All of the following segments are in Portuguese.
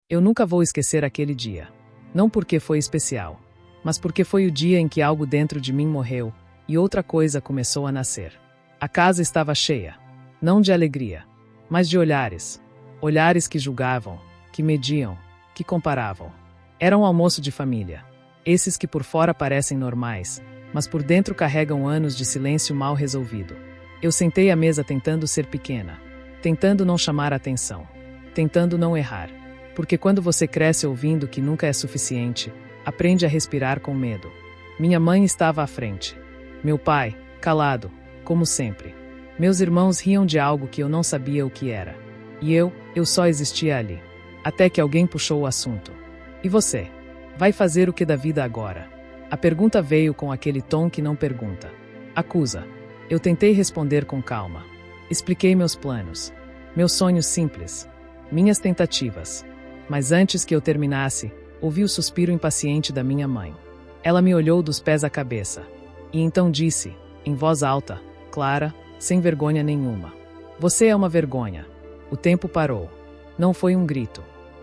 Eu nunca vou esquecer aquele dia. Não porque foi especial, mas porque foi o dia em que algo dentro de mim morreu e outra coisa começou a nascer. A casa estava cheia, não de alegria, mas de olhares. Olhares que julgavam, que mediam, que comparavam. Era um almoço de família. Esses que por fora parecem normais, mas por dentro carregam anos de silêncio mal resolvido. Eu sentei à mesa tentando ser pequena, tentando não chamar a atenção, tentando não errar. Porque quando você cresce ouvindo que nunca é suficiente, aprende a respirar com medo. Minha mãe estava à frente. Meu pai, calado, como sempre. Meus irmãos riam de algo que eu não sabia o que era. E eu só existia ali. Até que alguém puxou o assunto. E você? Vai fazer o que da vida agora? A pergunta veio com aquele tom que não pergunta. Acusa. Eu tentei responder com calma. Expliquei meus planos. Meus sonhos simples. Minhas tentativas. Mas antes que eu terminasse, ouvi o suspiro impaciente da minha mãe. Ela me olhou dos pés à cabeça. E então disse, em voz alta, clara, sem vergonha nenhuma. Você é uma vergonha. O tempo parou. Não foi um grito.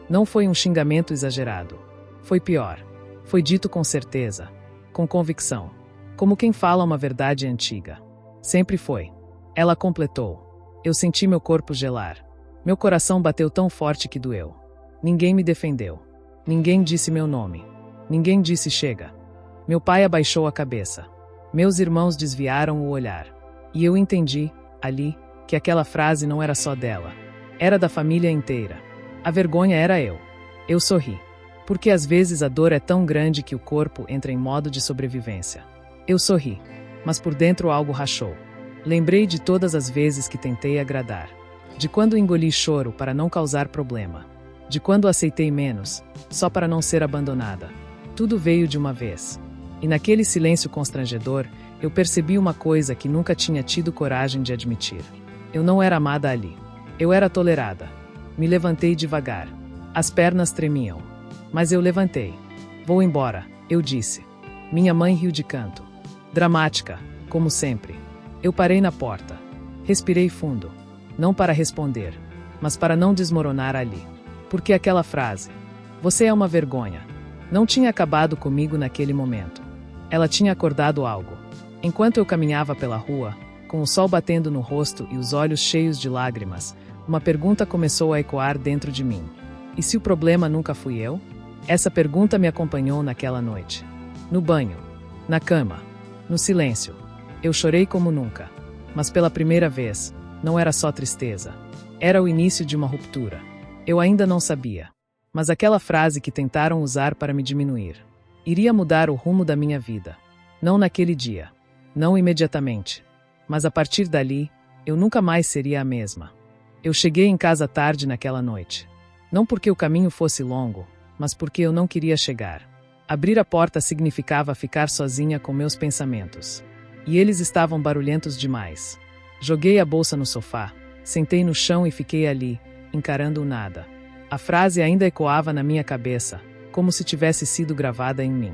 Não foi um xingamento exagerado. Foi pior. Foi dito com certeza. Com convicção. Como quem fala uma verdade antiga. Sempre foi. Ela completou. Eu senti meu corpo gelar. Meu coração bateu tão forte que doeu. Ninguém me defendeu. Ninguém disse meu nome. Ninguém disse chega. Meu pai abaixou a cabeça. Meus irmãos desviaram o olhar. E eu entendi, ali, que aquela frase não era só dela. Era da família inteira. A vergonha era eu. Eu sorri. Porque às vezes a dor é tão grande que o corpo entra em modo de sobrevivência. Eu sorri. Mas por dentro algo rachou. Lembrei de todas as vezes que tentei agradar. De quando engoli choro para não causar problema. De quando aceitei menos, só para não ser abandonada. Tudo veio de uma vez. E naquele silêncio constrangedor, eu percebi uma coisa que nunca tinha tido coragem de admitir. Eu não era amada ali. Eu era tolerada. Me levantei devagar. As pernas tremiam. Mas eu levantei. Vou embora, eu disse. Minha mãe riu de canto. Dramática, como sempre. Eu parei na porta. Respirei fundo. Não para responder, mas para não desmoronar ali. Porque aquela frase, você é uma vergonha, não tinha acabado comigo naquele momento. Ela tinha acordado algo. Enquanto eu caminhava pela rua, com o sol batendo no rosto e os olhos cheios de lágrimas, uma pergunta começou a ecoar dentro de mim. E se o problema nunca fui eu? Essa pergunta me acompanhou naquela noite. No banho, na cama, no silêncio. Eu chorei como nunca. Mas pela primeira vez, não era só tristeza. Era o início de uma ruptura. Eu ainda não sabia. Mas aquela frase que tentaram usar para me diminuir. Iria mudar o rumo da minha vida. Não naquele dia. Não imediatamente. Mas a partir dali, eu nunca mais seria a mesma. Eu cheguei em casa tarde naquela noite. Não porque o caminho fosse longo, mas porque eu não queria chegar. Abrir a porta significava ficar sozinha com meus pensamentos. E eles estavam barulhentos demais. Joguei a bolsa no sofá, sentei no chão e fiquei ali, encarando o nada. A frase ainda ecoava na minha cabeça, como se tivesse sido gravada em mim.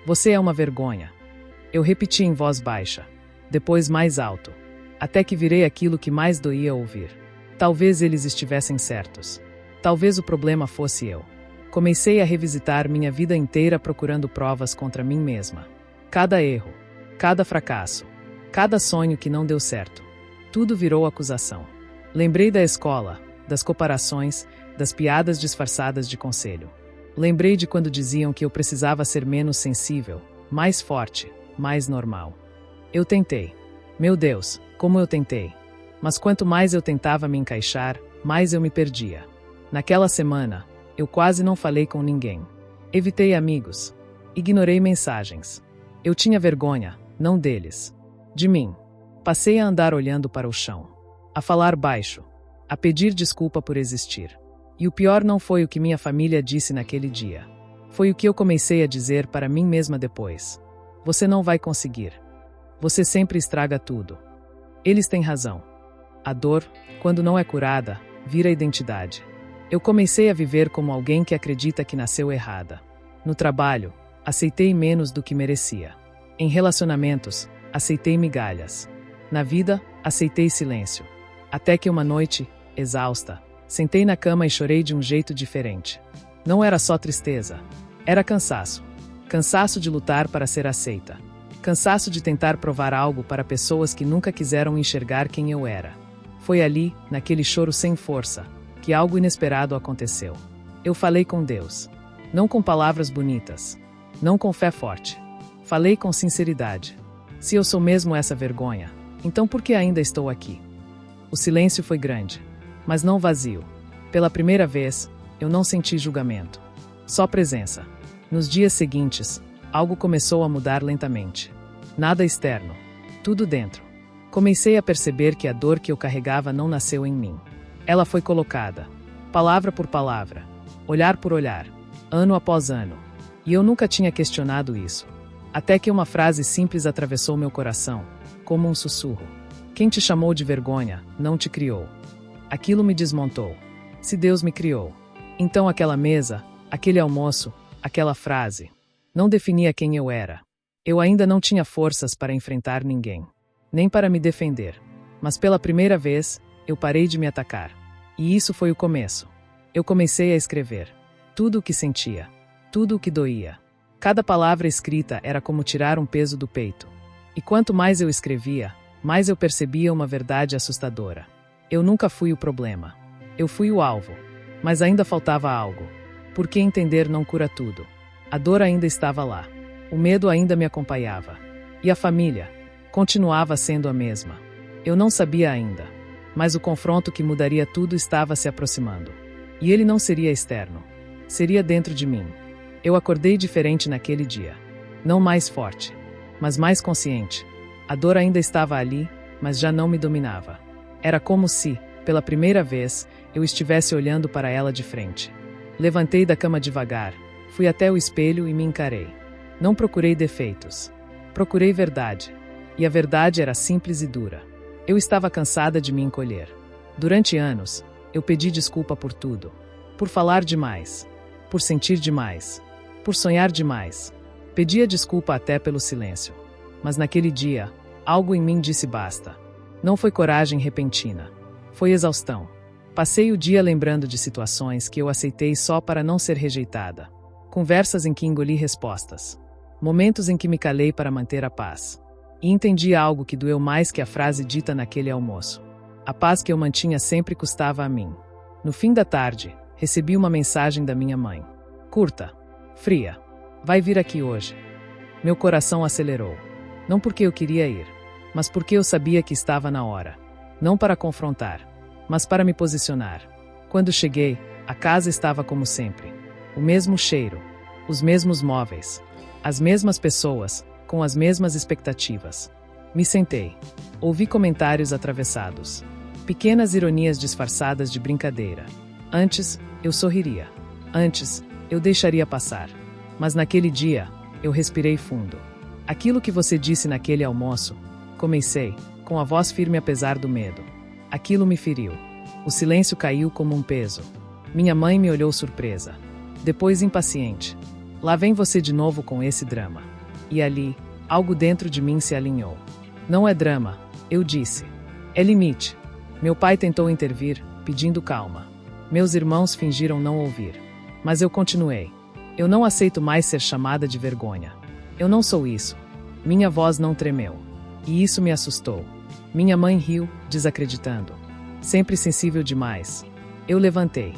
Você é uma vergonha. Eu repeti em voz baixa, depois mais alto, até que virei aquilo que mais doía ouvir. Talvez eles estivessem certos. Talvez o problema fosse eu. Comecei a revisitar minha vida inteira procurando provas contra mim mesma. Cada erro, cada fracasso, cada sonho que não deu certo. Tudo virou acusação. Lembrei da escola, das comparações, das piadas disfarçadas de conselho. Lembrei de quando diziam que eu precisava ser menos sensível, mais forte, mais normal. Eu tentei. Meu Deus, como eu tentei. Mas quanto mais eu tentava me encaixar, mais eu me perdia. Naquela semana, eu quase não falei com ninguém. Evitei amigos. Ignorei mensagens. Eu tinha vergonha, não deles. De mim. Passei a andar olhando para o chão. A falar baixo. A pedir desculpa por existir. E o pior não foi o que minha família disse naquele dia. Foi o que eu comecei a dizer para mim mesma depois. Você não vai conseguir. Você sempre estraga tudo. Eles têm razão. A dor, quando não é curada, vira identidade. Eu comecei a viver como alguém que acredita que nasceu errada. No trabalho, aceitei menos do que merecia. Em relacionamentos, aceitei migalhas. Na vida, aceitei silêncio. Até que uma noite, exausta, sentei na cama e chorei de um jeito diferente. Não era só tristeza. Era cansaço. Cansaço de lutar para ser aceita. Cansaço de tentar provar algo para pessoas que nunca quiseram enxergar quem eu era. Foi ali, naquele choro sem força, que algo inesperado aconteceu. Eu falei com Deus. Não com palavras bonitas. Não com fé forte. Falei com sinceridade. Se eu sou mesmo essa vergonha, então por que ainda estou aqui? O silêncio foi grande, mas não vazio. Pela primeira vez, eu não senti julgamento. Só presença. Nos dias seguintes, algo começou a mudar lentamente. Nada externo. Tudo dentro. Comecei a perceber que a dor que eu carregava não nasceu em mim. Ela foi colocada, palavra por palavra, olhar por olhar, ano após ano. E eu nunca tinha questionado isso. Até que uma frase simples atravessou meu coração, como um sussurro. Quem te chamou de vergonha, não te criou. Aquilo me desmontou. Se Deus me criou, então aquela mesa, aquele almoço, aquela frase, não definia quem eu era. Eu ainda não tinha forças para enfrentar ninguém, nem para me defender. Mas pela primeira vez, eu parei de me atacar. E isso foi o começo. Eu comecei a escrever. Tudo o que sentia. Tudo o que doía. Cada palavra escrita era como tirar um peso do peito. E quanto mais eu escrevia, mais eu percebia uma verdade assustadora. Eu nunca fui o problema. Eu fui o alvo. Mas ainda faltava algo. Porque entender não cura tudo. A dor ainda estava lá. O medo ainda me acompanhava. E a família continuava sendo a mesma. Eu não sabia ainda. Mas o confronto que mudaria tudo estava se aproximando. E ele não seria externo. Seria dentro de mim. Eu acordei diferente naquele dia. Não mais forte, mas mais consciente. A dor ainda estava ali, mas já não me dominava. Era como se, pela primeira vez, eu estivesse olhando para ela de frente. Levantei da cama devagar, fui até o espelho e me encarei. Não procurei defeitos. Procurei verdade. E a verdade era simples e dura. Eu estava cansada de me encolher. Durante anos, eu pedi desculpa por tudo. Por falar demais. Por sentir demais. Por sonhar demais. Pedia desculpa até pelo silêncio. Mas naquele dia, algo em mim disse basta. Não foi coragem repentina. Foi exaustão. Passei o dia lembrando de situações que eu aceitei só para não ser rejeitada. Conversas em que engoli respostas. Momentos em que me calei para manter a paz. E entendi algo que doeu mais que a frase dita naquele almoço. A paz que eu mantinha sempre custava a mim. No fim da tarde, recebi uma mensagem da minha mãe. Curta. Fria. Vai vir aqui hoje. Meu coração acelerou. Não porque eu queria ir, mas porque eu sabia que estava na hora. Não para confrontar, mas para me posicionar. Quando cheguei, a casa estava como sempre. O mesmo cheiro, os mesmos móveis, as mesmas pessoas, com as mesmas expectativas. Me sentei. Ouvi comentários atravessados. Pequenas ironias disfarçadas de brincadeira. Antes, eu sorriria. Antes, eu deixaria passar. Mas naquele dia, eu respirei fundo. Aquilo que você disse naquele almoço, comecei, com a voz firme apesar do medo. Aquilo me feriu. O silêncio caiu como um peso. Minha mãe me olhou surpresa. Depois impaciente. Lá vem você de novo com esse drama. E ali, algo dentro de mim se alinhou. Não é drama, eu disse. É limite. Meu pai tentou intervir, pedindo calma. Meus irmãos fingiram não ouvir. Mas eu continuei. Eu não aceito mais ser chamada de vergonha. Eu não sou isso. Minha voz não tremeu. E isso me assustou. Minha mãe riu, desacreditando. Sempre sensível demais. Eu levantei.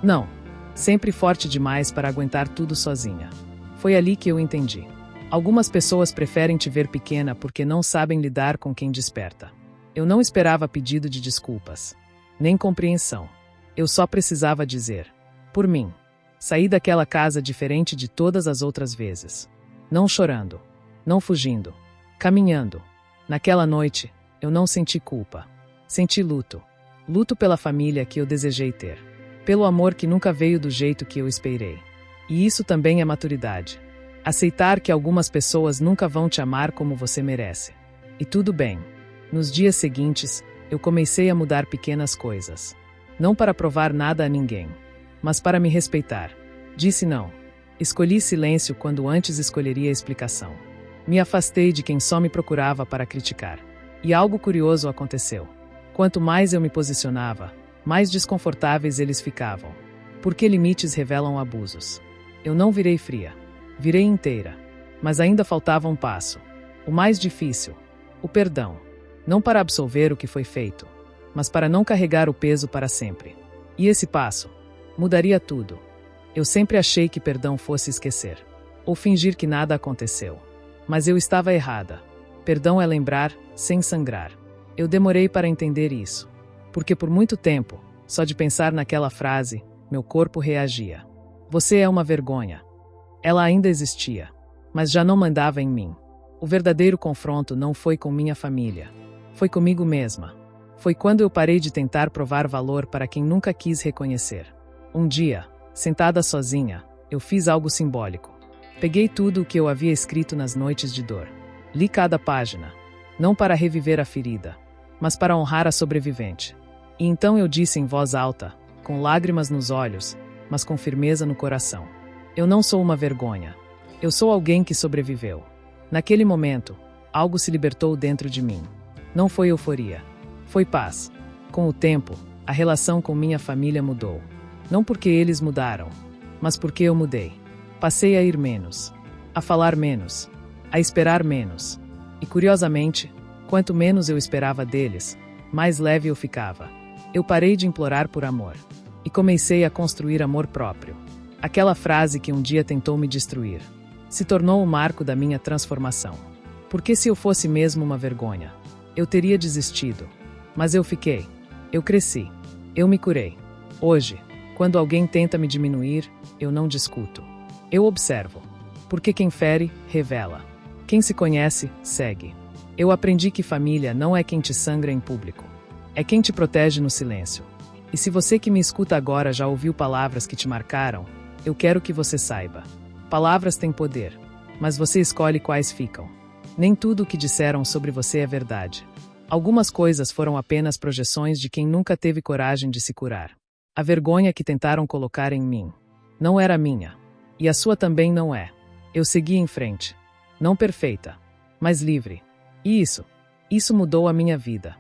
Não. Sempre forte demais para aguentar tudo sozinha. Foi ali que eu entendi. Algumas pessoas preferem te ver pequena porque não sabem lidar com quem desperta. Eu não esperava pedido de desculpas. Nem compreensão. Eu só precisava dizer. Por mim. Saí daquela casa diferente de todas as outras vezes. Não chorando. Não fugindo. Caminhando. Naquela noite, eu não senti culpa. Senti luto. Luto pela família que eu desejei ter. Pelo amor que nunca veio do jeito que eu esperei. E isso também é maturidade. Aceitar que algumas pessoas nunca vão te amar como você merece. E tudo bem. Nos dias seguintes, eu comecei a mudar pequenas coisas. Não para provar nada a ninguém, mas para me respeitar. Disse não. Escolhi silêncio quando antes escolheria explicação. Me afastei de quem só me procurava para criticar. E algo curioso aconteceu. Quanto mais eu me posicionava, mais desconfortáveis eles ficavam. Porque limites revelam abusos. Eu não virei fria. Virei inteira. Mas ainda faltava um passo. O mais difícil. O perdão. Não para absolver o que foi feito, mas para não carregar o peso para sempre. E esse passo mudaria tudo. Eu sempre achei que perdão fosse esquecer, ou fingir que nada aconteceu. Mas eu estava errada. Perdão é lembrar, sem sangrar. Eu demorei para entender isso. Porque por muito tempo, só de pensar naquela frase, meu corpo reagia. Você é uma vergonha. Ela ainda existia, mas já não mandava em mim. O verdadeiro confronto não foi com minha família. Foi comigo mesma. Foi quando eu parei de tentar provar valor para quem nunca quis reconhecer. Um dia, sentada sozinha, eu fiz algo simbólico. Peguei tudo o que eu havia escrito nas noites de dor. Li cada página, não para reviver a ferida, mas para honrar a sobrevivente. E então eu disse em voz alta, com lágrimas nos olhos, mas com firmeza no coração: eu não sou uma vergonha. Eu sou alguém que sobreviveu. Naquele momento, algo se libertou dentro de mim. Não foi euforia. Foi paz. Com o tempo, a relação com minha família mudou. Não porque eles mudaram, mas porque eu mudei. Passei a ir menos, a falar menos, a esperar menos. E curiosamente, quanto menos eu esperava deles, mais leve eu ficava. Eu parei de implorar por amor. E comecei a construir amor próprio. Aquela frase que um dia tentou me destruir se tornou o marco da minha transformação. Porque se eu fosse mesmo uma vergonha, eu teria desistido. Mas eu fiquei. Eu cresci. Eu me curei. Hoje, quando alguém tenta me diminuir, eu não discuto. Eu observo. Porque quem fere, revela. Quem se conhece, segue. Eu aprendi que família não é quem te sangra em público. É quem te protege no silêncio. E se você que me escuta agora já ouviu palavras que te marcaram, eu quero que você saiba. Palavras têm poder, mas você escolhe quais ficam. Nem tudo o que disseram sobre você é verdade. Algumas coisas foram apenas projeções de quem nunca teve coragem de se curar. A vergonha que tentaram colocar em mim não era minha. E a sua também não é. Eu segui em frente. Não perfeita, mas livre. E isso mudou a minha vida.